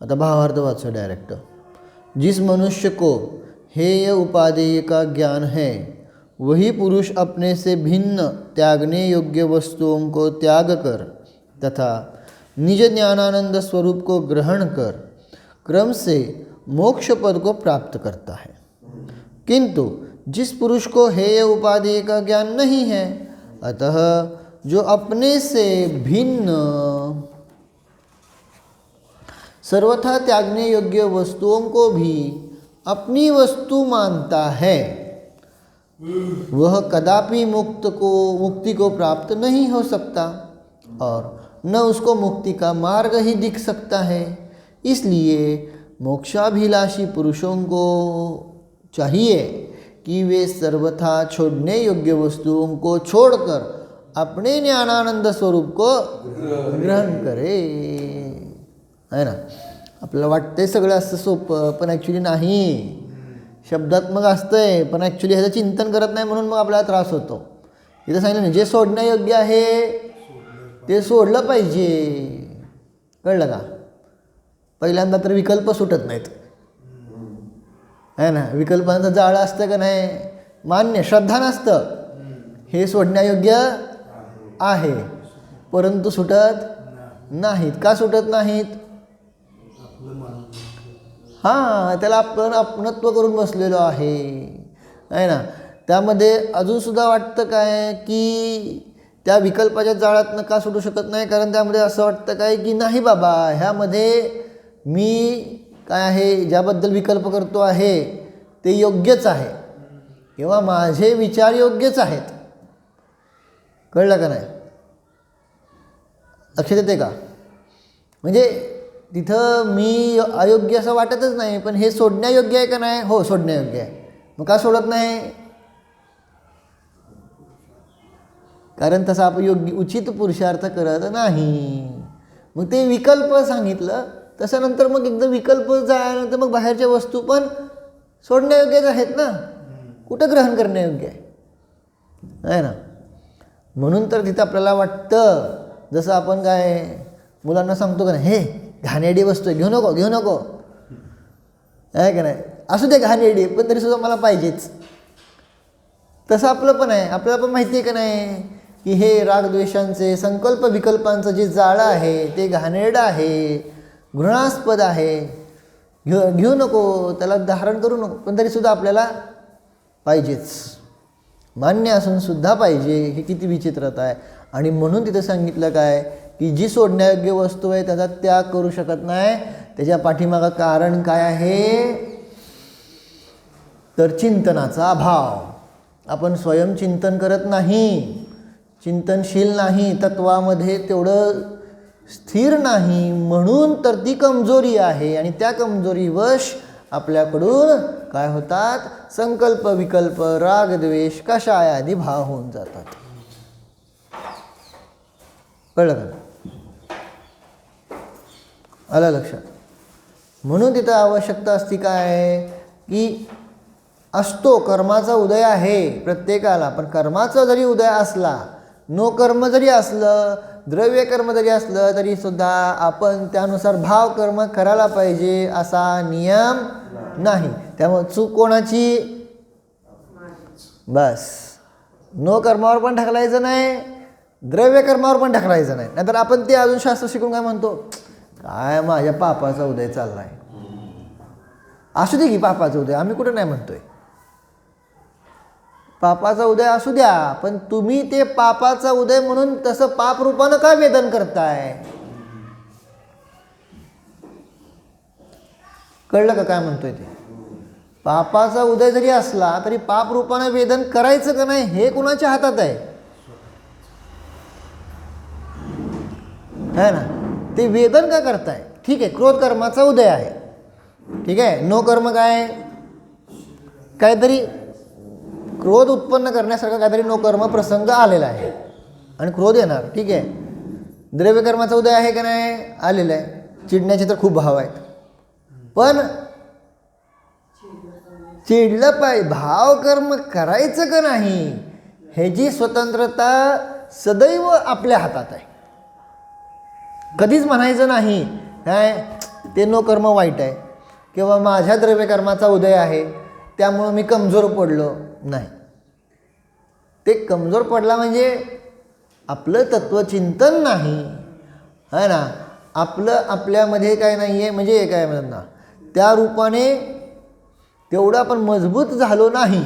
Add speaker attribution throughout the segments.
Speaker 1: आता भावार्थ वाचो डायरेक्ट। जिस मनुष्य को हेय उपादेय का ज्ञान है वही पुरुष अपने से भिन्न त्यागने योग्य वस्तुओं को त्याग कर तथा निज ज्ञानानंद स्वरूप को ग्रहण कर क्रम से मोक्ष पद को प्राप्त करता है। किंतु जिस पुरुष को हेय उपादेय का ज्ञान नहीं है, अतः जो अपने से भिन्न सर्वथा त्यागने योग्य वस्तुओं को भी अपनी वस्तु मानता है, वह कदापि मुक्ति को प्राप्त नहीं हो सकता और न उसको मुक्ति का मार्ग ही दिख सकता है। इसलिए मोक्षाभिलाषी पुरुषों को चाहिए कि वे सर्वथा छोड़ने योग्य वस्तुओं को छोड़कर अपने ज्ञानानंद स्वरूप को ग्रहण करे। है ना, आपल्याला वाटतंय सगळं असं सोपं, पण ॲक्च्युली नाही। शब्दात्मक असतंय पण ॲक्च्युली ह्याचं चिंतन करत नाही, म्हणून मग आपल्याला त्रास होतो। इथं सांगितलं ना, जे सोडण्यायोग्य आहे ते सोडलं पाहिजे। कळलं का? पहिल्यांदा तर विकल्प सुटत नाहीत, है ना। विकल्पांचं जाळं असतं का नाही, मान्य, श्रद्धा नसतं, हे सोडण्यायोग्य आहे, परंतु सुटत नाहीत। का सुटत नाहीत? हां, त्याला आपण अपनत्व करून बसलेलो आहे ना। त्यामध्ये अजूनसुद्धा वाटतं काय की त्या विकल्पाच्या जाळातनं का सुटू शकत नाही, कारण त्यामध्ये असं वाटतं काय की नाही बाबा, ह्यामध्ये मी काय आहे, ज्याबद्दल विकल्प करतो आहे ते योग्यच आहे किंवा माझे विचार योग्यच आहेत। कळलं का नाही? लक्षात येते का? म्हणजे तिथं मी अयोग्य असं वाटतच नाही, पण हे सोडण्यायोग्य आहे का नाही? हो, सोडण्यायोग्य आहे। मग का सोडत नाही? कारण तसं आपण योग्य उचित पुरुषार्थ करत नाही। मग ते विकल्प सांगितलं तसं, नंतर मग एकदा विकल्प झाल्यानंतर मग बाहेरच्या वस्तू पण सोडण्यायोग्यच आहेत ना, कुठं ग्रहण करण्यायोग्य आहे ना। म्हणून तर तिथं आपल्याला वाटतं, जसं आपण काय मुलांना सांगतो का नाही, हे घाणेरडी वस्तू आहे, घेऊ नको घेऊ नको, आहे का नाही, असू दे घाणेरडी पण तरीसुद्धा मला पाहिजेच। तसं आपलं पण आहे, आपल्याला पण माहिती आहे का नाही की हे रागद्वेषांचे संकल्प विकल्पांचं जे जाळं आहे ते घाणेरडं आहे, घृणास्पद आहे, घेऊ नको, त्याला धारण करू नको, पण तरीसुद्धा आपल्याला पाहिजेच। मान्य असून सुद्धा पाहिजे, हे किती विचित्रता आहे। आणि म्हणून तिथं सांगितलं काय की जी सोडण्यायोग्य वस्तू आहे त्याचा त्याग करू शकत नाही, त्याच्या पाठीमागं कारण काय आहे तर चिंतनाचा अभाव। आपण स्वयंचिंतन करत नाही, चिंतनशील नाही, तत्वामध्ये तेवढं स्थिर नाही, म्हणून तर ती कमजोरी आहे। आणि त्या कमजोरीवश आपल्याकडून काय होतात, संकल्प विकल्प रागद्वेष कषाय आदी भाव होऊन जातात। कळलं का? आलं लक्षात? म्हणून तिथं आवश्यकता असती काय की असतो कर्माचा उदय आहे प्रत्येकाला, पण कर्माचा जरी उदय असला, नो कर्म जरी असलं, द्रव्य कर्म जरी असलं, तरी सुद्धा आपण त्यानुसार भाव कर्म करायला पाहिजे असा नियम नाही। त्यामुळे चूक कोणाची? बस, नो कर्मावर पण ढकलायचं नाही, द्रव्य कर्मावर पण ढकलायचं नाही। नाहीतर आपण ते अजून शास्त्र शिकून काय म्हणतो, काय माझ्या पापाचा उदय चाललाय, असू दे की पापाचा उदय, आम्ही कुठं नाही म्हणतोय, पापाचा उदय असू द्या, पण तुम्ही ते पापाचा उदय म्हणून तसं पाप रूपानं का वेदन करताय? कळलं का काय म्हणतोय ते? पापाचा उदय जरी असला तरी पाप रूपानं वेदन करायचं का नाही हे कुणाच्या हातात आहे, है ना। ते वेदन का करताय? ठीक आहे, क्रोध कर्माचा उदय आहे, ठीक आहे, नो कर्म काय, काहीतरी क्रोध उत्पन्न करण्यासारखा काहीतरी नो कर्म प्रसंग आलेला आहे आणि क्रोध येणार, ठीक आहे। द्रव्य कर्माचा उदय आहे का नाही? आलेला आहे। चिडण्याचे तर खूप भाव आहेत, पण चिडलं पाहिजे, भाव कर्म करायचं का नाही ह्याची स्वतंत्रता सदैव आपल्या हातात आहे। कधीच म्हणायचं नाही काय ते नो कर्म वाईट आहे, किंवा माझ्या द्रव्यकर्माचा उदय आहे त्यामुळं मी कमजोर पडलो नाही. ते कमजोर पडला म्हणजे आपलं तत्त्वचिंतन नाही आहे ना, आपलं आपल्यामध्ये काय नाही आहे, म्हणजे काय म्हणतात ना, त्या रूपाने तेवढं आपण मजबूत झालो नाही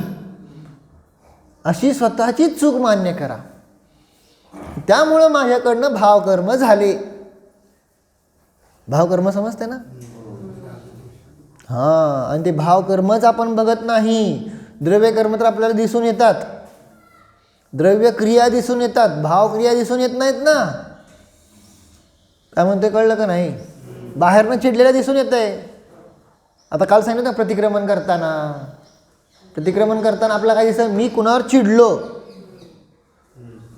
Speaker 1: अशी स्वतःचीच चूक मान्य करा. त्यामुळं माझ्याकडनं भावकर्म झाले. भावकर्म समजते ना? हां, आणि ते भावकर्मच आपण बघत नाही. द्रव्यकर्म तर आपल्याला दिसून येतात, द्रव्य क्रिया दिसून येतात, भावक्रिया दिसून येत नाहीत ना. काय म्हणते कळलं का नाही? बाहेरनं चिडलेलं दिसून येत आहे. आता काल सांगितलं ना, प्रतिक्रमण करताना आपल्याला काय दिसतं, मी कुणावर चिडलो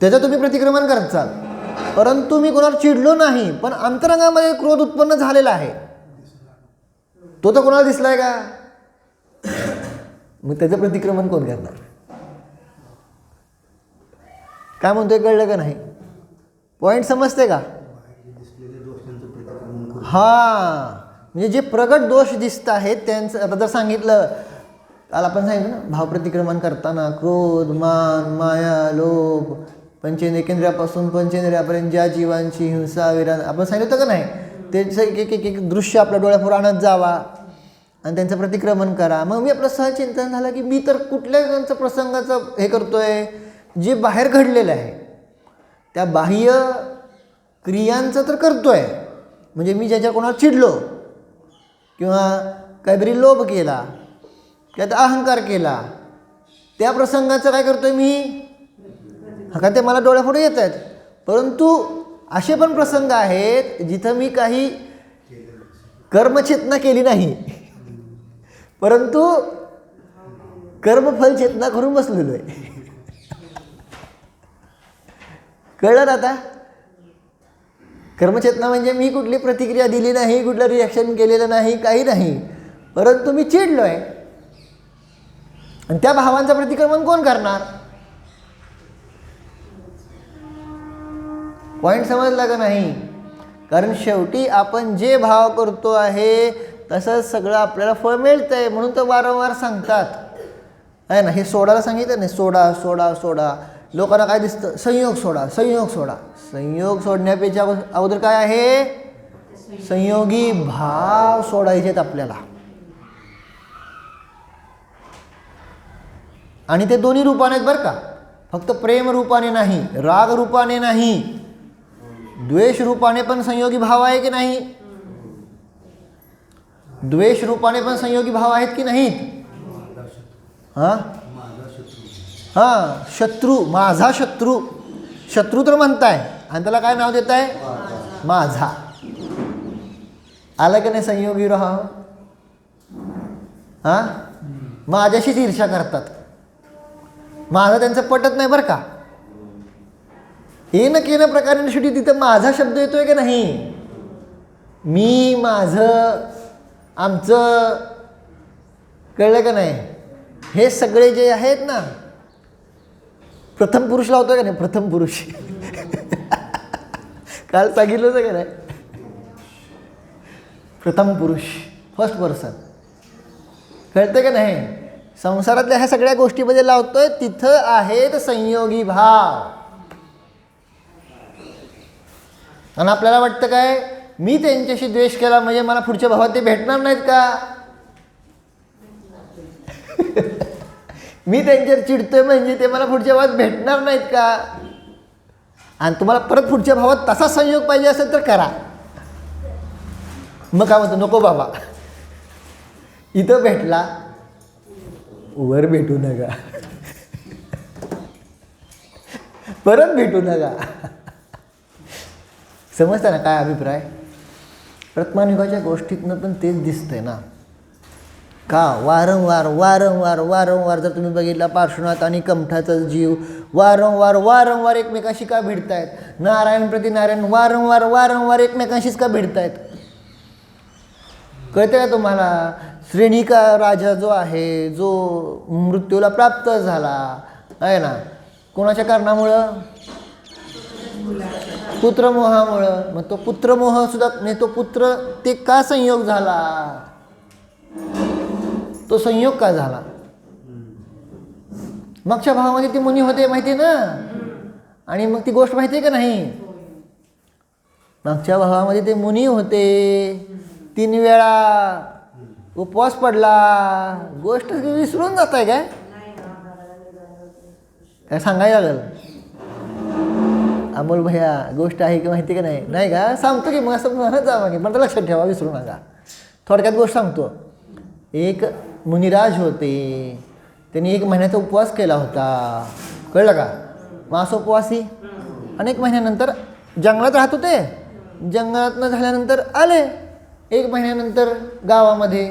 Speaker 1: त्याचं तुम्ही प्रतिक्रमण करताल, परंतु मी कुणावर चिडलो नाही, पण अंतरंगामध्ये क्रोध उत्पन्न झालेला आहे, तो तर कोणाला दिसलाय का? मग त्याचं प्रतिक्रमण कोण करणार? काय म्हणतोय कळलं का नाही? पॉईंट समजते का? हां, म्हणजे जे प्रगट दोष दिसत आहेत त्यांचं आता जर सांगितलं, काल आपण सांगितलं ना, भावप्रतिक्रमण करताना क्रोध, मान, माया, लोभ, पंचेंद्रियापासून पंचेंद्रियापर्यंत ज्या जीवांची हिंसा, विरान आपण सांगितलं का नाही, त्याचं एक दृश्य आपल्या डोळ्यापुढे आणत जावा आणि त्यांचं प्रतिक्रमण करा. मग मी आपलं सहचिंतन झालं की मी तर कुठल्या त्यांचं प्रसंगाचं हे करतोय, जे बाहेर घडलेलं आहे त्या बाह्य क्रियांचं तर करतोय. म्हणजे मी ज्याच्या कोणाला चिडलो किंवा काहीतरी लोभ केला किंवा अहंकार केला, त्या प्रसंगाचं काय करतोय मी, का ते मला डोळ्यापुढे येत आहेत. परंतु असे पण प्रसंग आहेत जिथं मी काही कर्मचेतना केली नाही, परंतु कर्मफल चेतना करून बसलेलो आहे. कळलं आता? कर्मचेतना म्हणजे मी कुठली प्रतिक्रिया दिली नाही, कुठलं रिॲक्शन केलेलं नाही, काही नाही, परंतु मी चिडलो आहे. आणि त्या भावांचं प्रतिक्रमण कोण करणार? पॉईंट समजला का नाही? कारण शेवटी आपण जे भाव करतो आहे तसंच सगळं आपल्याला फळ मिळतं आहे, म्हणून तर वारंवार सांगतात आहे ना. हे सोडायला सांगितलं नाही, सोडा सोडा सोडा. लोकांना काय दिसतं, संयोग सोडा संयोग सोडा. संयोग सोडण्यापेक्षा अगोदर काय आहे, संयोगी भाव सोडायचे आहेत आपल्याला. आणि ते दोन्ही रूपाने आहेत बरं का, फक्त प्रेम रूपाने नाही, राग रूपाने नाही, द्वेष रूपाने पण संयोगी भाव आहे की नाही? द्वेष रूपाने पण संयोगी भाव आहेत की नाहीत? हां हां, शत्रू, माझा शत्रू, शत्रू तर म्हणताय आणि त्याला काय नाव देत आहे, माझा. आलं की नाही संयोगी राहा? हां, माझ्याशीच ईर्ष्या करतात, माझं त्यांचं पटत नाही बरं का. हे न केल्या प्रकारे शेवटी तिथं माझा शब्द येतोय की नाही, मी, माझं, आमचं. कळलं का नाही? हे सगळे जे आहेत ना, प्रथम पुरुष लावतोय का नाही, प्रथम पुरुष. काल सांगितलं होतं का नाही, प्रथम पुरुष, फर्स्ट पर्सन. कळतं का नाही? संसारातल्या ह्या सगळ्या गोष्टीमध्ये लावतोय, तिथं आहेत संयोगी भाव. आणि आपल्याला वाटतं काय, मी त्यांच्याशी द्वेष केला म्हणजे मला पुढच्या भावात ते भेटणार नाहीत का? मी त्यांच्यावर चिडतोय म्हणजे ते मला पुढच्या भावात भेटणार नाहीत का? आणि तुम्हाला परत पुढच्या भावात तसा संयोग पाहिजे असेल तर करा. मग काय म्हणतो, नको बाबा, इथं भेटला वर भेटू नका, परत भेटू नका. समजतं ना काय अभिप्राय? प्रत्मानुगाच्या गोष्टीतनं पण तेच दिसतंय ना. का वारंवार वारंवार वारंवार जर तुम्ही बघितला, पार्श्वनाथ आणि कमठाचा जीव वारंवार वारंवार एकमेकांशी का भिडतायत? नारायण प्रति नारायण वारंवार वारंवार एकमेकांशीच का भिडतायत? कळतं का तुम्हाला? श्रेणिका राजा जो आहे, जो मृत्यूला प्राप्त झाला आहे ना, कोणाच्या कारणामुळं? पुत्रमोहामुळं. मग तो पुत्रमोह सुद्धा म्हणजे तो पुत्र ते का संयोग झाला, तो संयोग का झाला. मागच्या भावामध्ये ते मुनी होते माहिती आहे ना, आणि मग ती गोष्ट माहिती आहे का नाही. मागच्या भावामध्ये ते मुनी होते, 3 वेळा उपवास पडला. गोष्ट विसरून जात आहे काय, काय सांगायला लागल. अमोल भैया गोष्ट आहे की माहिती का नाही, नाही का सांगतो की मग असं म्हणत जा मागे, पण लक्षात ठेवा, विसरू नका. थोडक्यात गोष्ट सांगतो. एक मुनिराज होते, त्यांनी 1 महिन्याचा उपवास केला होता, कळलं का. मास उपवासी. अनेक महिन्यानंतर जंगलात राहत होते. जंगलातनं झाल्यानंतर आले 1 महिन्यानंतर गावामध्ये,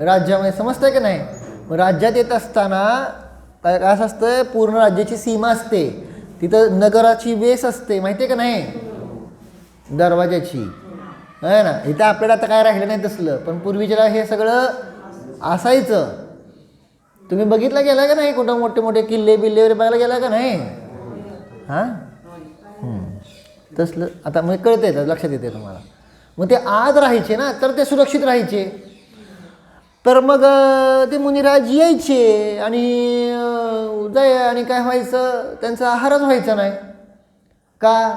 Speaker 1: राज्यामध्ये, समजतंय का नाही. मग राज्यात येत असताना काय असं असतं, पूर्ण राज्याची सीमा असते, तिथं नगराची वेस असते माहिती आहे का नाही, दरवाजाची आहे ना. इथं आपल्याला आता काय राहिलं नाही तसलं, पण पूर्वीच्याला हे सगळं असायचं. तुम्ही बघितलं गेला का नाही, कुठं मोठे मोठे किल्ले बिल्ले वगैरे बघायला गेला का नाही. हां तसलं आता मग कळतं येतं, लक्षात येते तुम्हाला. मग ते आज राहायचे ना, तर ते सुरक्षित राहायचे. तर मग ते मुनिराज यायचे आणि आणि काय व्हायचं, त्यांचा आहारच व्हायचा नाही का,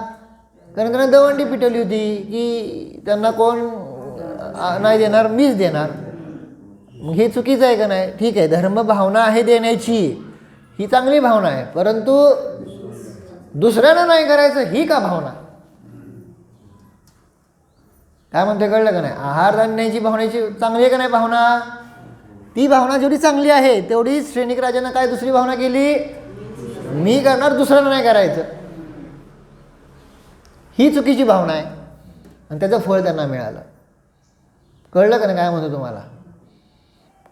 Speaker 1: कारण त्यांना दवंडी पिटवली होती की त्यांना कोण नाही देणार, मीच देणार. मग हे चुकीचं आहे का नाही. ठीक आहे, धर्म भावना आहे देण्याची, ही चांगली भावना आहे, परंतु दुसऱ्यानं नाही करायचं ही का भावना, काय म्हणते कळलं का नाही. आहार आणण्याची भावनेची चांगली आहे का नाही भावना, ती भावना जेवढी चांगली आहे तेवढीच सैनिक राजानं काय दुसरी भावना केली, मी करणार दुसऱ्यानं नाही करायचं, ही चुकीची भावना आहे. आणि त्याचं फळ त्यांना मिळालं. कळलं का नाही काय म्हणतो तुम्हाला.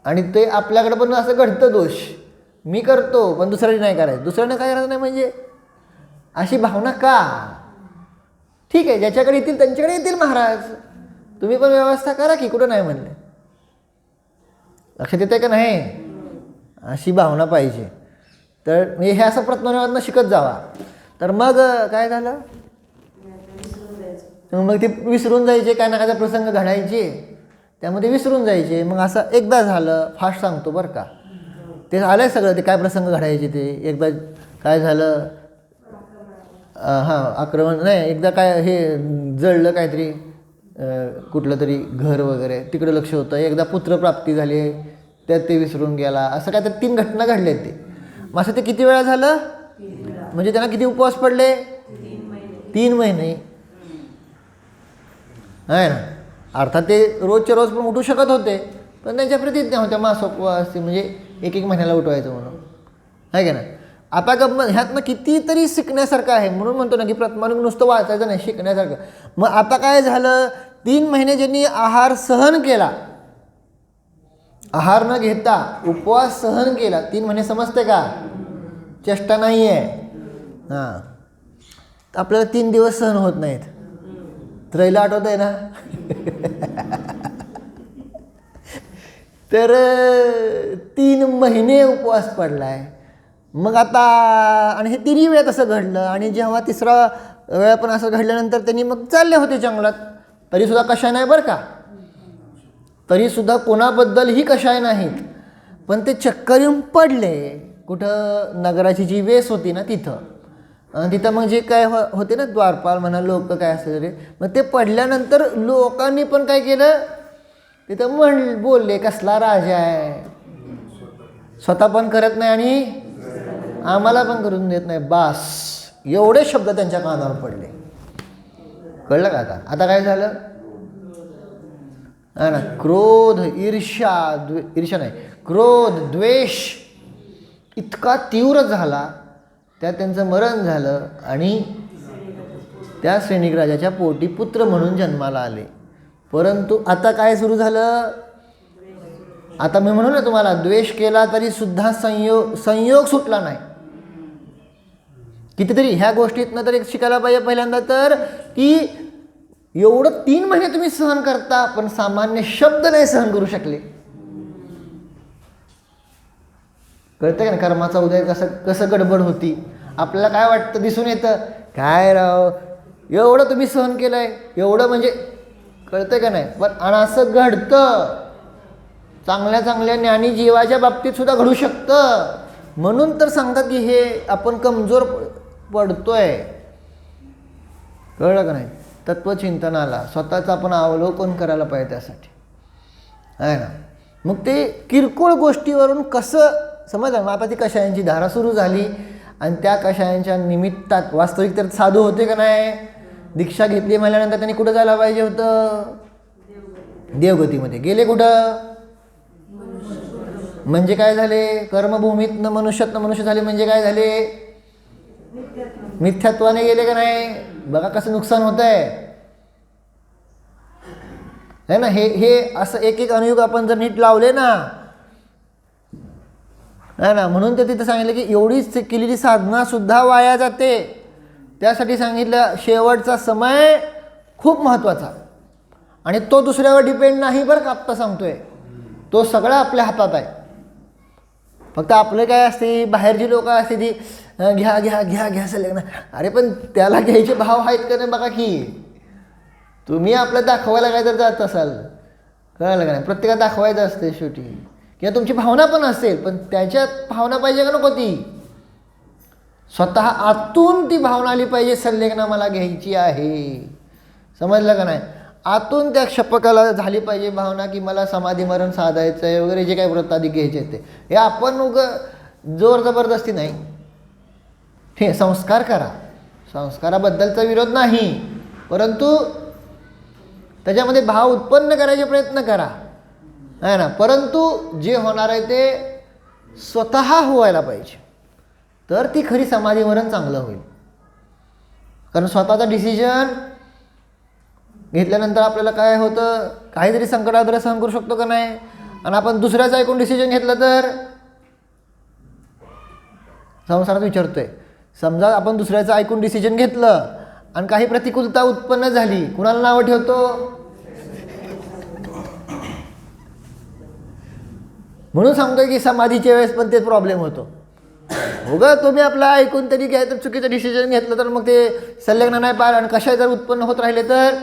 Speaker 1: आणि ते आपल्याकडे पण असं घडतं दोष, मी करतो पण दुसऱ्याने नाही करायचं, दुसऱ्यानं काय करायचं नाही म्हणजे अशी भावना का. ठीक आहे, ज्याच्याकडे येतील त्यांच्याकडे येतील महाराज, तुम्ही पण व्यवस्था करा की, कुठं नाही म्हणले. लक्षात येते का नाही, अशी भावना पाहिजे. तर हे असं प्रत्नवादनं शिकत जावा. तर मग काय झालं, मग ते विसरून जायचे, काय ना काय प्रसंग घडायचे, त्यामध्ये विसरून जायचे. मग असं एकदा झालं, फास्ट सांगतो बरं का, ते आलं आहे सगळं, ते काय प्रसंग घडायचे ते. एकदा काय झालं, हां आक्रमण नाही, एकदा काय हे जळलं काहीतरी, कुठलं तरी घर वगैरे, तिकडं लक्ष होतं. एकदा पुत्रप्राप्ती झाली, त्यात ते विसरून गेला. असं काय तर 3 घटना घडल्या ते. मग असं ते किती वेळा झालं, म्हणजे त्यांना किती उपवास पडले, 3 महिने आहे ना. अर्थात ते रोजच्या रोज पण उठू शकत होते, पण त्यांच्या प्रतिज्ञा होत्या मासोपवास, म्हणजे 1 महिन्याला उठवायचं म्हणून, आहे का ना. आता गप्प ह्यातनं कितीतरी शिकण्यासारखं आहे, म्हणून म्हणतो ना की प्रतमानुक नुसतं वाचायचं नाही, शिकण्यासारखं. मग आता काय झालं, 3 महिने ज्यांनी आहार सहन केला, आहार न घेता उपवास सहन केला 3 महिने, समजते का, चेष्टा नाही आहे. हां आपल्याला 3 दिवस सहन होत नाहीत, त्रैला आठवत आहे ना. तर 3 महिने उपवास पडलाय. मग आता आणि हे 3ही वेळा तसं घडलं. आणि जेव्हा 3रा वेळा पण असं घडल्यानंतर त्यांनी मग चालले होते जंगलात, तरीसुद्धा कशाय नाही बरं का, तरीसुद्धा कोणाबद्दलही कशाय नाहीत, पण ते चक्कर येऊन पडले कुठं, नगराची जी वेस होती ना तिथं. तिथं मग जे काय होते ना, द्वारपाल म्हणा, लोक काय असेल रे, मग ते पडल्यानंतर लोकांनी पण काय केलं, तिथं बोलले कसला राजा आहे, स्वतः पण करत नाही आणि आम्हाला पण करून देत नाही, बास, एवढे शब्द त्यांच्या कानावर पडले. कळलं का. आता आता काय झालं आहे ना, क्रोध, ईर्ष्या, ईर्ष्या नाही, क्रोध, द्वेष इतका तीव्र झाला, त्यात त्यांचं मरण झालं. आणि त्या सैनिक राजाच्या पोटी पुत्र म्हणून जन्माला आले. परंतु आता काय सुरू झालं, आता मी म्हणू ना तुम्हाला, द्वेष केला तरी सुद्धा संयोग सुटला नाही. कितीतरी ह्या गोष्टीतनं तर एक शिकायला पाहिजे पहिल्यांदा तर, की एवढं 3 महिने तुम्ही सहन करता, पण सामान्य शब्द नाही सहन करू शकले. कळतं का ना, कर्माचा उदय कसं गडबड होती. आपल्याला काय वाटतं, दिसून येतं काय राव, एवढं तुम्ही सहन केलं आहे, एवढं म्हणजे कळतंय का नाही. पण आणि असं घडतं, चांगल्या चांगल्या ज्ञानी जीवाच्या बाबतीत सुद्धा घडू शकतं. म्हणून तर सांगतात की हे आपण कमजोर पडतोय. कळलं का नाही. तत्वचिंतनाला स्वतःचं आपण अवलोकन करायला पाहिजे त्यासाठी, आहे ना. मग ते किरकोळ गोष्टीवरून कसं समजलं. मग आता ती कषायांची धारा सुरू झाली आणि त्या कषायांच्या निमित्तात वास्तविक तर साधू होते का नाही. दीक्षा घेतली म्हणल्यानंतर त्यांनी कुठं जायला पाहिजे होतं, देवगतीमध्ये. गेले कुठं, म्हणजे काय झाले, कर्मभूमीतनं मनुष्यातनं मनुष्य झाले. म्हणजे काय झाले, मिथ्यात्वाने गेले का नाही. बघा कसं नुकसान होत आहे ना. हे असं एक एक अनुयोग आपण जर नीट लावले ना, आहे ना. म्हणून ते तिथं सांगितलं की एवढीच केलेली साधना सुद्धा वाया जाते. त्यासाठी सांगितलं शेवटचा समय खूप महत्त्वाचा, आणि तो दुसऱ्यावर डिपेंड नाही बरं का. आत्ता सांगतोय तो सगळा आपल्या हातात आहे. फक्त आपलं काय असते, बाहेरची लोक असते ती घ्या घ्या घ्या घ्या सल्ले ना. अरे पण त्याला घ्यायचे भाव आहेत का नाही बघा की. तुम्ही आपलं दाखवायला काय जर जात असाल, कळलं का नाही. प्रत्येकाला दाखवायचं असते शेवटी, किंवा तुमची भावना पण असेल, पण त्याच्यात भावना पाहिजे का नको. ती स्वतः आतून ती भावना आली पाहिजे, संलेखना मला घ्यायची आहे. समजलं का नाही. आतून त्या क्षपकाला झाली पाहिजे भावना की मला समाधी मरण साधायचं आहे वगैरे, जे काही व्रतादी घ्यायचे ते. हे आपण जोर जबरदस्ती नाही. हे संस्कार करा, संस्काराबद्दलचा विरोध नाही, परंतु त्याच्यामध्ये भाव उत्पन्न करायचे प्रयत्न करा, आहे ना. परंतु जे होणार आहे ते स्वतः व्हायला पाहिजे, तर ती खरी समाधी मरण चांगलं होईल. कारण स्वतःचा डिसिजन घेतल्यानंतर आपल्याला काय होतं, काहीतरी संकटाद्वारे सहन करू शकतो का नाही. आणि आपण दुसऱ्याचं ऐकून डिसिजन घेतलं तर संसारात विचारतोय. समजा आपण दुसऱ्याचं ऐकून डिसिजन घेतलं आणि काही प्रतिकूलता उत्पन्न झाली, कुणाला नावं ठेवतो. म्हणून सांगतोय की समाधीच्या वेळेस पण तेच प्रॉब्लेम होतो. हो ग, तुम्ही आपला ऐकून तरी घ्यायचं चुकीचं डिसिजन घेतलं तर मग ते संलग्न नाही पार, आणि कशा जर उत्पन्न होत राहिले तर.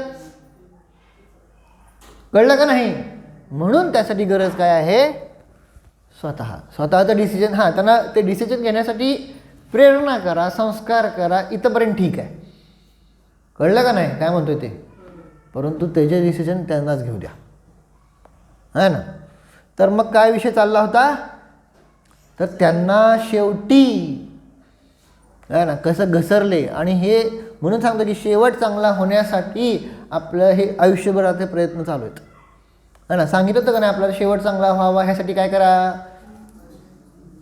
Speaker 1: कळलं का नाही. म्हणून त्यासाठी गरज काय आहे, स्वतःचं डिसिजन. हां, त्यांना ते डिसिजन घेण्यासाठी प्रेरणा करा, संस्कार करा, इथंपर्यंत ठीक आहे. कळलं का नाही काय म्हणतोय ते. परंतु त्याचे डिसिजन त्यांनाच घेऊ द्या, आहे ना. तर मग काय विषय चालला होता, तर त्यांना शेवटी आहे ना कसं घसरले. आणि हे म्हणून सांगतो की शेवट चांगला होण्यासाठी आपलं हे आयुष्यभराचे प्रयत्न चालू आहेत, आहे ना. सांगितलं होतं का नाही आपल्याला शेवट चांगला व्हावा ह्यासाठी काय करा,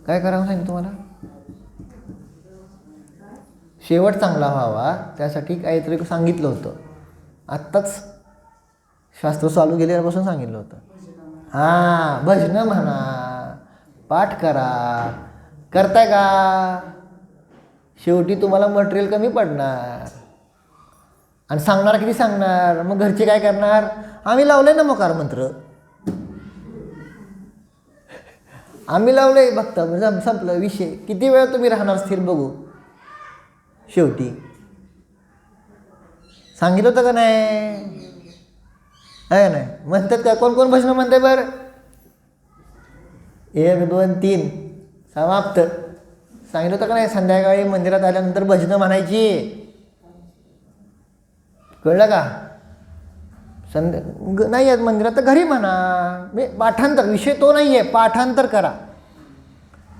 Speaker 1: काय करावं सांगितलं तुम्हाला. शेवट चांगला व्हावा त्यासाठी काहीतरी सांगितलं होतं. आत्ताच शास्त्र चालू गेल्यापासून सांगितलं होतं. हां, भजनं म्हणा, पाठ करा. करताय का. शेवटी तुम्हाला मटेरियल कमी पडणार, आणि सांगणार किती सांगणार. मग घरचे काय करणार, आम्ही लावले ना मकार मंत्र, आम्ही लावले बघता, संपलं विषय. किती वेळ तुम्ही राहणार स्थिर बघू. शेवटी सांगितलं होतं का नाही, आहे नाही. म्हणतात का, कोण कोण भजन म्हणते बरं. 1 2 3 समाप्त. सांगितलं होतं का नाही, संध्याकाळी मंदिरात आल्यानंतर भजनं म्हणायची. कळलं का. नाही आहेत मंदिरात तर घरी म्हणा. मी पाठांतर, विषय तो नाही आहे, पाठांतर करा.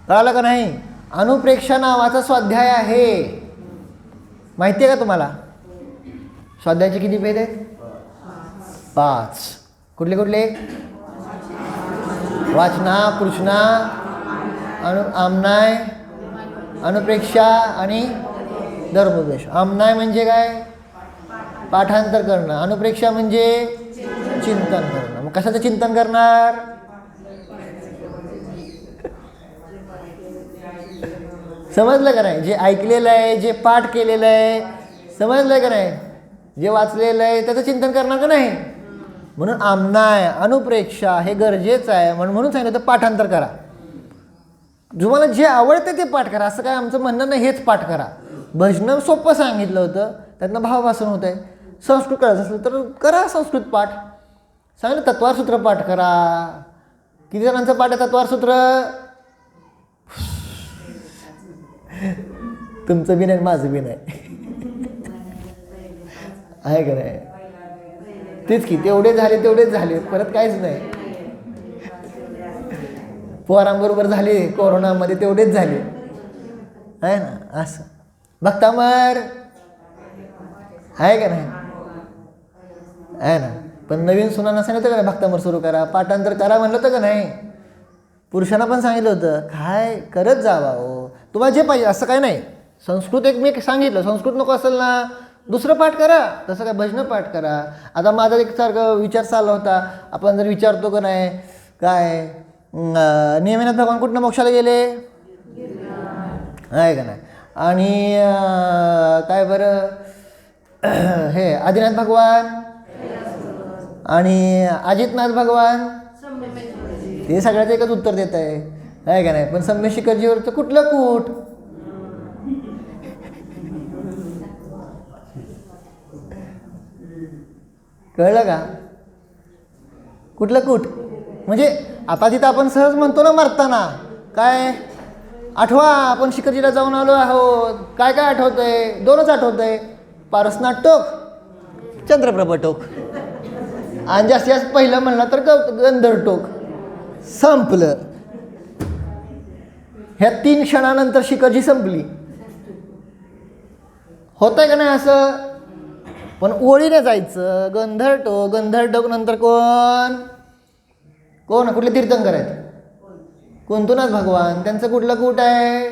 Speaker 1: कळालं का नाही. अनुप्रेक्षा नावाचा स्वाध्याय आहे, माहिती आहे का तुम्हाला. स्वाध्यायाचे किती भेद आहेत, 5. कुठले कुठले, वाचना, कृष्णा, आमनाय, अनुप्रेक्षा आणि धर्मोपदेश. आमनाय म्हणजे काय, पाठांतर करणं. अनुप्रेक्षा म्हणजे चिंतन करणं. मग कशाचं चिंतन करणार, समजलं का नाही. जे ऐकलेलं आहे, जे पाठ केलेलं आहे, समजलं का नाही, जे वाचलेलं आहे त्याचं चिंतन करणार का नाही. म्हणून आमनाय, अनुप्रेक्षा हे गरजेचं आहे. म्हणून सांगितलं तर पाठांतर करा. तुम्हाला जे आवडते ते पाठ करा, असं काय आमचं म्हणणं नाही हेच पाठ करा. भजनं सोपं सांगितलं होतं, त्यातनं भावभाषण होत आहे. संस्कृत करायचं असेल तर करा संस्कृत पाठ. सांगितलं तत्वार सूत्र पाठ करा. किती जणांचं पाठ आहे तत्वार सूत्र? तुमचं बी नाही माझं बी नाही आहे का नाही? तेच की तेवढेच झाले परत काहीच नाही. पोरांबरोबर झाले कोरोनामध्ये तेवढेच झाले आहे ना. असं भक्तामर आहे का नाही? आहे ना. पण नवीन सुनांना सांगितलं का नाही भक्तामर सुरू करा, पाठांतर करा म्हणलं होतं का नाही? पुरुषांना पण सांगितलं होतं काय करत जावा हो तुम्हाला जे पाहिजे असं काय नाही. संस्कृत एक मी सांगितलं संस्कृत नको असेल ना दुसरं पाठ करा, तसं काय भजनं पाठ करा. आता माझा एक सारखा विचार चालला होता, आपण जर विचारतो का नाही काय नेमिनाथ भगवान कुठनं मोक्षाला गेले आहे का नाही? आणि काय बरं हे आदिनाथ भगवान आणि अजितनाथ भगवान ते सगळ्याचं एकच उत्तर देत आहे का नाही? पण संमेशिखरजीवरचं कुठलं कूट? कळलं का? कुठलं कूट म्हणजे आता तिथं आपण सहज म्हणतो ना मरताना काय आठवा आपण शिखरजीला जाऊन आलो आहोत. काय काय आठवतंय? दोनच आठवतंय, पारसनाथ टोक, चंद्रप्रभा टोक. आणि जास्तीत जास्त पहिलं म्हणलं तर गंधर टोक. संपलं. ह्या 3 क्षणानंतर शिखरजी संपली. होतंय का नाही असं? पण ओळीने जायचं. गंधर टोक नंतर कोण कुठले तीर्थंकर आहेत? कुंतुनाथ भगवान. त्यांचं कुठलं कूट आहे?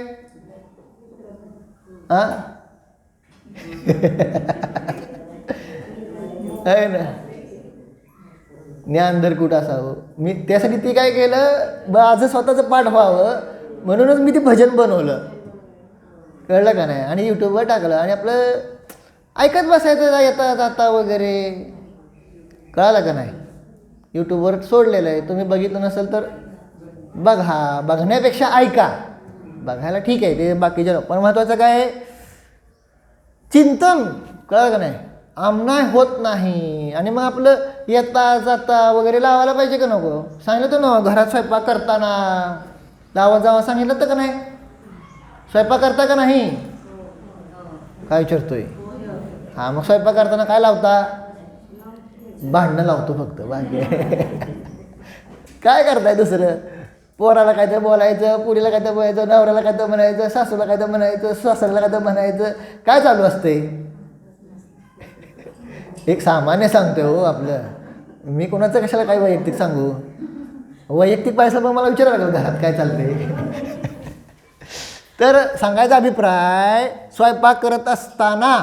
Speaker 1: आहे ना ज्ञानधर कूट असावं. मी त्यासाठी ते काय केलं माझं स्वतःचं पाठ व्हावं म्हणूनच मी ते भजन बनवलं. कळलं का नाही? आणि यूट्यूबवर टाकलं आणि आपलं ऐकत बसायचं येता जाता वगैरे. कळालं का नाही? यूट्यूबवर सोडलेलं आहे, तुम्ही बघितलं नसेल तर बघा. बघण्यापेक्षा ऐका. बघायला ठीक आहे ते बाकीच्या, पण महत्त्वाचं काय आहे चिंतन. कळलं का नाही? आमनाय होत नाही. आणि मग आपलं येता जाता वगैरे लावायला पाहिजे का नको? सांगितलं तर ना घरात स्वयंपाक करताना लावा जावा सांगितलं तर का नाही? स्वयंपाक करता का नाही? काय विचारतोय? हां मग स्वयंपाक करताना काय लावता? भांडणं लावतो फक्त बाकी काय करताय दुसरं? पोराला काय तर बोलायचं, पुरीला काय तर बोलायचं, नवऱ्याला काय तर म्हणायचं, सासूला काय तर म्हणायचं, सासऱ्याला काय तर म्हणायचं. काय चालू असते? एक सामान्य सांगतोय हो आपलं. मी कोणाचं कशाला काय वैयक्तिक सांगू? वैयक्तिक पैसा पण मला विचारायला लागलं घरात काय चालते. तर सांगायचा अभिप्राय स्वयंपाक करत असताना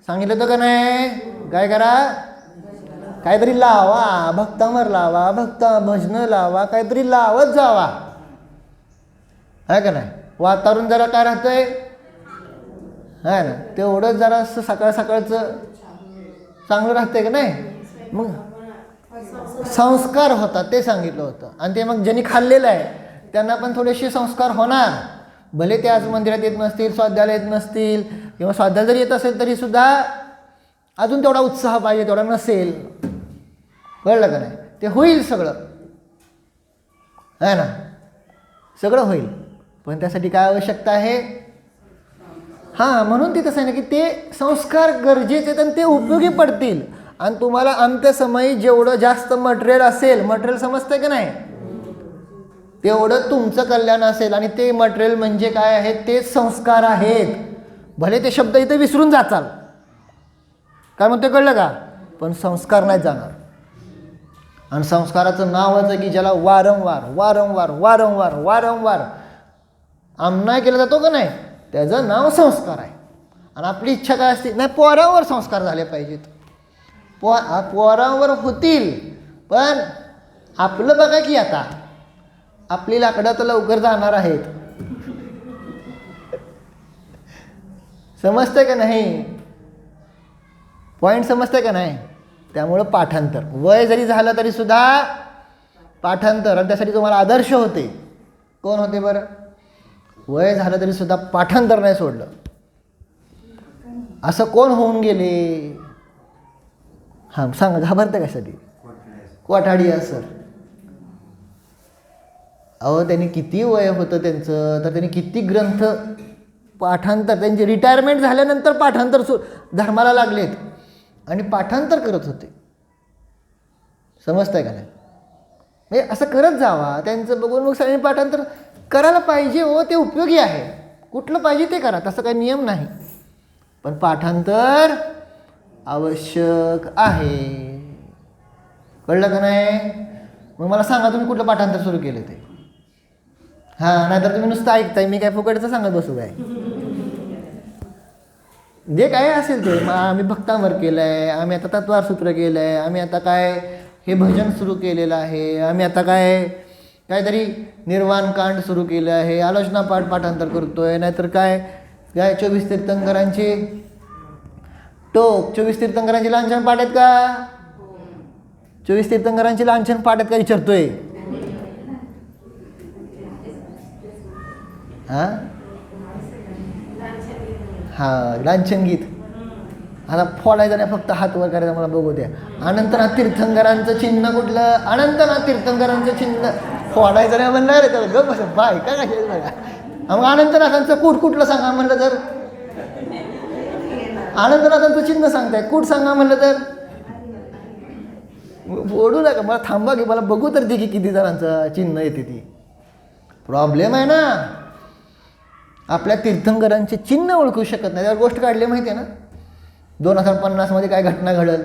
Speaker 1: सांगितलं होतं का नाही? काय करा? काहीतरी लावा. भक्तामर लावा, भजनं लावा, काहीतरी लावत जावा. आहे का नाही? वातावरण जरा काय राहतंय आहे ना तेवढंच जरा सकाळचं चांगलं राहतंय का नाही? मग संस्कार होतात ते सांगितलं होतं. आणि ते मग ज्यांनी खाल्लेलं आहे त्यांना पण थोडेसे संस्कार होणार. भले ते आज मंदिरात येत नसतील, स्वाध्याला येत नसतील, किंवा स्वाध्याला जरी येत असेल तरी सुद्धा अजून तेवढा उत्साह पाहिजे, तेवढा नसेल. कळलं का नाही? ते होईल सगळं आहे ना, सगळं होईल. पण त्यासाठी काय आवश्यकता आहे? हां म्हणून तिथं सांगितलं की ते संस्कार गरजेचे आहेत आणि ते उपयोगी पडतील. आणि तुम्हाला अंत्यसमयी जेवढं जास्त मटेरियल असेल, मटेरियल समजतंय का नाही, तेवढं तुमचं कल्याण असेल. आणि ते मटेरियल म्हणजे काय आहे? तेच संस्कार आहेत. भले ते शब्द इथे विसरून जाचाल, काय म्हणते कळलं का? पण संस्कार नाही जाणार. आणि संस्काराचं नावच आहे की ज्याला वारंवार वारंवार वारंवार वारंवार आमनाय केला जातो का नाही, त्याचं नाव संस्कार आहे. आणि आपली इच्छा काय असते? नाही पोरांवर संस्कार झाले पाहिजेत. पोरांवर होतील, पण आपलं बघा की आता आपली लाकडं तर लवकर जाणार आहेत. समजतंय का नाही? पॉईंट समजतंय का नाही? त्यामुळं पाठांतर वय जरी झालं तरी सुद्धा पाठांतर. आणि त्यासाठी तुम्हाला आदर्श होते. कोण होते बरं? वय झालं तरी सुद्धा पाठांतर नाही सोडलं. असं कोण होऊन गेले? हां सांगा, घाबरतं कशासाठी? कोठाडिया सर. अहो त्यांनी किती वय होतं त्यांचं, तर त्यांनी किती ग्रंथ पाठांतर, त्यांची रिटायरमेंट झाल्यानंतर पाठांतर धर्माला लागलेत आणि पाठांतर करत होते. समजतंय का नाही? म्हणजे असं करत जावा, त्यांचं बघून मग सगळ्यांनी पाठांतर करायला पाहिजे. हो ते उपयोगी आहे, कुठलं पाहिजे ते करा, तसं काही नियम नाही, पण पाठांतर आवश्यक आहे. कळलं का नाही? मग मला सांगा तुम्ही कुठलं पाठांतर सुरू केलं ते. हां नाहीतर तुम्ही नुसतं ऐकताय, मी काय फुकटचं सांगत बसू काय? जे काय असेल ते. मग आम्ही भक्तांवर केलं आहे, आम्ही आता तत्वार सूत्र केलं आहे, आम्ही आता काय हे भजन सुरू केलेलं आहे, आम्ही आता काहीतरी निर्वाण कांड सुरू केलं आहे, आलोचना पाठांतर करतोय, नाहीतर काय 24 तीर्थंकरांची टोक, 24 तीर्थंकरांची लांछन पाठ आहेत का? 24 तीर्थंकरांची लांछन पाठ आहेत का विचारतोय. हां हां लांछन गीत आता फोडायचं नाही, फक्त हात वर करायचा. मला बघू द्या. अनंतनाथ तीर्थंकरांचं चिन्ह कुठलं? अनंतनाथ तीर्थंकरांचं चिन्ह फोडायचं नाही म्हणणार रे, त्याला गप बस बाय काय काय बघा. मग अनंतनाथांचं कूट कुठलं सांगा म्हणलं तर? अनंतनाथांचं चिन्ह सांगताय, कूट सांगा म्हणलं तर फोडू नका. मला थांबा की मला बघू तर दे की किती जणांचं चिन्ह येते. ती प्रॉब्लेम आहे ना, आपल्या तीर्थंकरांचे चिन्ह ओळखू शकत नाही. त्यावर गोष्ट काढली माहिती आहे ना, 2050 काय घटना घडल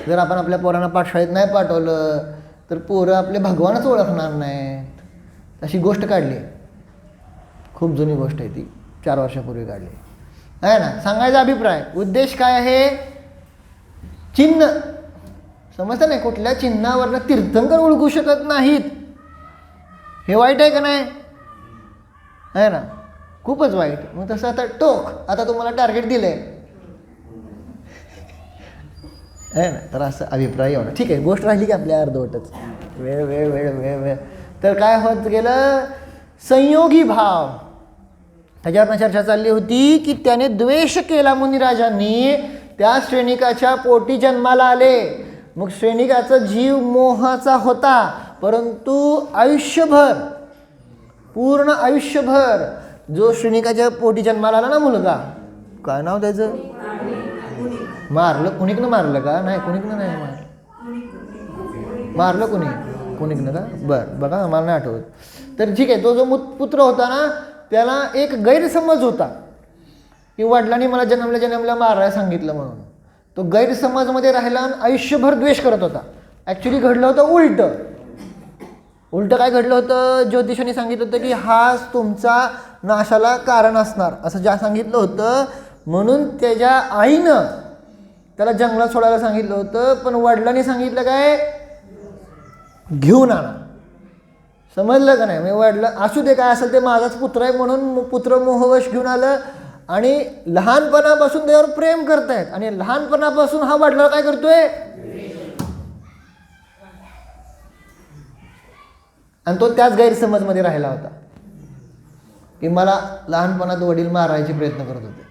Speaker 1: जर आपण आपल्या पोरांना पाठशाळेत नाही पाठवलं तर पोरं आपले भगवानच ओळखणार नाहीत. अशी गोष्ट काढली, खूप जुनी गोष्ट आहे ती, 4 वर्षापूर्वी काढली आहे ना. सांगायचा अभिप्राय, उद्देश काय आहे? चिन्ह. समजतं नाही? कुठल्या चिन्हावरनं तीर्थंकर ओळखू शकत नाहीत, हे वाईट आहे का नाही? आहे ना, खूपच वाईट. मग तसं आता टोक, आता तुम्हाला टार्गेट दिलं आहे ना, तर असं अभिप्राय एवढा. ठीक आहे, गोष्ट राहिली की आपल्या अर्धवटच. वेळ वेळ वेळ वेळ वेळ तर काय होत गेलं? संयोगी भाव. त्याच्यावरनं चर्चा चालली होती की त्याने द्वेष केला मुनिराजांनी, त्या श्रेणिकाच्या पोटी जन्माला आले. मग श्रेणिकाचा जीव मोहाचा होता, परंतु आयुष्यभर, पूर्ण आयुष्यभर जो श्रेणिकाच्या पोटी जन्माला आला ना मुलगा, काय नाव त्याचं? मारलं कुणीकनं? मारलं का? नाही कुणीकनं नाही मारलं कुणीकनं का? बरं बघा, मला नाही आठवत. तर ठीक आहे, तो जो पुत्र होता ना, त्याला एक गैरसमज होता की वडिलांनी मला जन्मल्या मारायला सांगितलं म्हणून. तो गैरसमजमध्ये राहिला आणि आयुष्यभर द्वेष करत होता. ॲक्च्युली घडलं होतं उलटं काय घडलं होतं? ज्योतिषांनी सांगितलं होतं की हाच तुमचा नाशाला कारण असणार, असं ज्या सांगितलं होतं. म्हणून त्याच्या आईनं त्याला जंगलात सोडायला सांगितलं होतं, पण वडिलांनी सांगितलं काय? घेऊन आणा. समजलं का नाही? म्हणजे वडिला असू दे काय असेल ते, माझाच पुत्र आहे म्हणून पुत्र मोहवश घेऊन आलं आणि लहानपणापासून त्यावर प्रेम करतायत आणि लहानपणापासून हा वडिलाला काय करतोय? आणि तो त्याच गैरसमजमध्ये राहिला होता की मला लहानपणात वडील मारायचे प्रयत्न करत होते.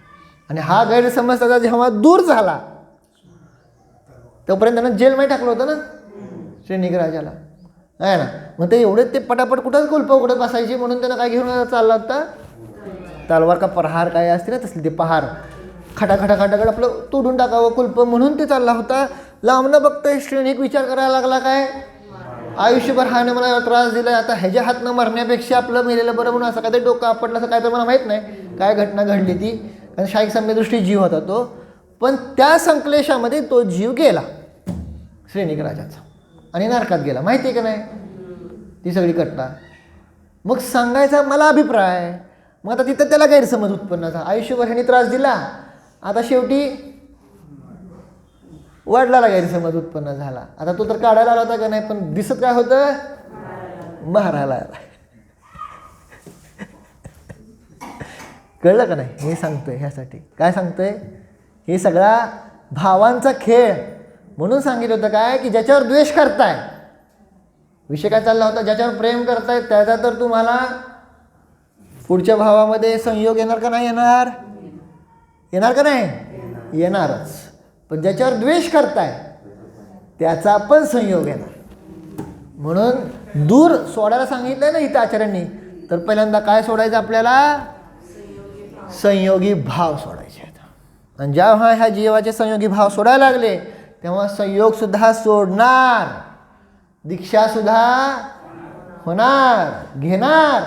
Speaker 1: आणि हा गैरसमज त्याचा जेव्हा दूर झाला तोपर्यंत त्यांना जेलमध्ये टाकलं होतं ना श्रेणिक राजाला, आहे ना. मग ते एवढे ते पटापट कुठंच कुलप उघडत बसायची, म्हणून त्यांना काय घेऊन चालला होता? तलवार का प्रहार काय असते ना तसले, ते पहार खटाखटाखटाखट आपलं तोडून टाकावं कुलप, म्हणून ते चालला होता. लांबनं बघतोय श्रेणिक विचार करायला लागला, काय आयुष्यभर हाने मला त्रास दिला, आता ह्याच्या हातनं मरण्यापेक्षा आपलं मेलेलं बरं म्हणून असं काय ते डोकं आपटलं, असं काय तर मला माहीत नाही काय घटना घडली ती, कारण शाहीक सम्यदृष्टी जीव होता तो. पण त्या संक्लेशामध्ये तो जीव गेला श्रेणिक राजाचा आणि नरकात गेला. माहिती आहे का नाही ती सगळी घटना? मग सांगायचा मला अभिप्राय, मग आता तिथं त्याला गैरसमज उत्पन्न झाला. आयुष्यभर ह्याने त्रास दिला, आता शेवटी वडिलाला गैरसमज उत्पन्न झाला. आता तो तर काढायला आला होता का नाही, पण दिसत काय होतं? मारायला आला. कळलं का नाही? हे सांगतोय ह्यासाठी. काय सांगतोय? हे सगळा भावांचा खेळ. म्हणून सांगितलं होतं काय की ज्याच्यावर द्वेष करताय, विषय काय चालला होता, ज्याच्यावर प्रेम करताय त्याचा तर तुम्हाला पुढच्या भावामध्ये संयोग येणार का नाही येणार? येणार का नाही? येणारच. पण ज्याच्यावर द्वेष करताय त्याचा पण संयोग येणार. म्हणून दूर सोडायला सांगितलं ना इथं आचार्यांनी. तर पहिल्यांदा काय सोडायचं आपल्याला? संयोगी भाव सोडायचे आहेत. आणि जेव्हा ह्या जीवाचे संयोगी भाव सोडायला लागले तेव्हा संयोग सुद्धा सोडणार, दीक्षा सुद्धा होणार, घेणार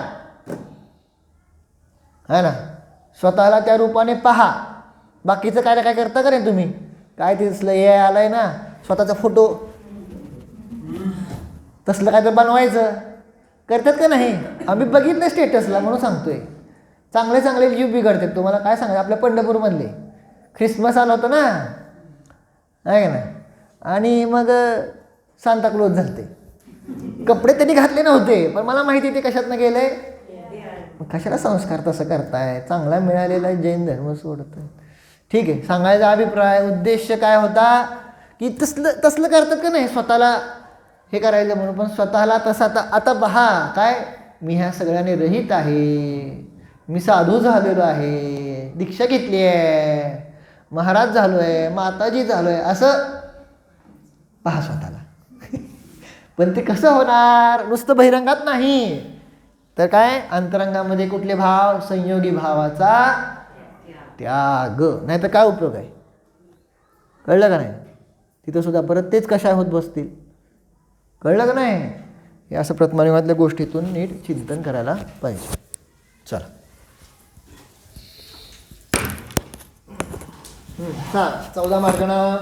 Speaker 1: है ना. स्वतःला त्या रूपाने पहा. बाकीचं काय काय करता का रे तुम्ही? काय दिसलं हे आलंय ना स्वतःचा फोटो, तसलं काय तर बनवायचं करतात का नाही? आम्ही बघितलं स्टेटसला म्हणून सांगतोय. चांगले चांगले जीव बिघडतात. तुम्हाला काय सांगायचं, आपल्या पंढरपूरमधले ख्रिसमस आला होता ना आहे का नाही, आणि मग सांताक्लॉज झालते. कपडे त्यांनी घातले नव्हते पण मला माहिती ते कशातनं गेले. कशाला संस्कार तसं करताय? चांगला मिळालेला जैन धर्म सोडत. ठीक आहे, सांगायचा अभिप्राय उद्देश काय होता की तसलं करतात का नाही स्वतःला हे करायचं म्हणून. पण स्वतःला तसं आता पहा काय, मी ह्या सगळ्याने रहित आहे, मी साधू झालेलो आहे, दीक्षा घेतली आहे, महाराज झालो आहे, माताजी झालो आहे, असं पहा स्वतःला. पण ते कसं होणार? नुसतं बहिरंगात नाही तर काय, अंतरंगामध्ये कुठले भाव? संयोगी भावाचा त्याग. नाही तर काय उपयोग आहे? कळलं का नाही? तिथं सुद्धा परत तेच कशा होत बसतील. कळलं का नाही? हे असं प्रतमानिमातल्या गोष्टीतून नीट चिंतन करायला पाहिजे. चला 14 मार्गानं